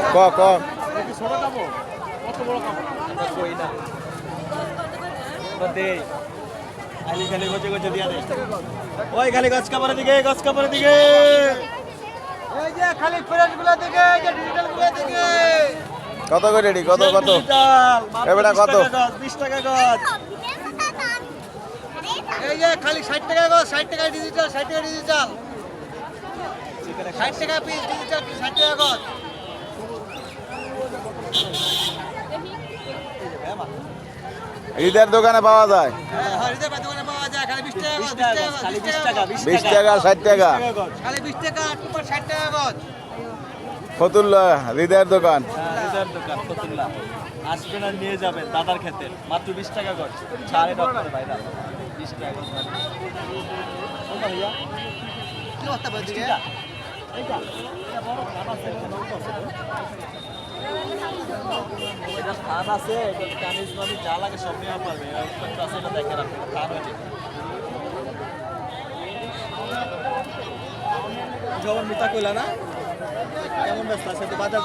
ক ক ওই খালি গছ কাপড়ের দিকে গছ কাপড়ের দিকে এই যে খালি ফ্রেশ গুলা দিকে এই যে ডিজিটাল গুলা দিকে কত করে রেডি কত কত এবারে কত 20 টাকা গছ এই যে খালি 60 টাকা গো 60 টাকা ডিজিটাল 60 টাকা ডিজিটাল 60 টাকা পিস ডিজিটাল 60 টাকা গো ঈদের দোকানে পাওয়া যায় হ্যাঁ হরিদের দোকানে পাওয়া যায় খালি 20 টাকা গো 20 টাকা 20 টাকা 60 টাকা খালি 20 টাকা টুপার 60 টাকা গো ফতুল্লাহ হৃদয়ের দোকান হৃদয়ের দোকান ফতুল্লাহ আসবেন আর নিয়ে যাবেন দাদার ক্ষেতে মাত্র 20 টাকা গছ ছাড়ে ডক্টর ভাইরা 20 টাকা গছ কোনটা ভাইয়া কি অবস্থা বল দিকে এইটা এটা বড় খান আছে এটা খান আছে এটা কানিজ মানে যা লাগে সব নিয়ে পারবে একটা আছে এটা দেখেন আপনি খান হয়েছে জবন মিতা কইলা না কেমন ব্যস্ত আছে তো বাজার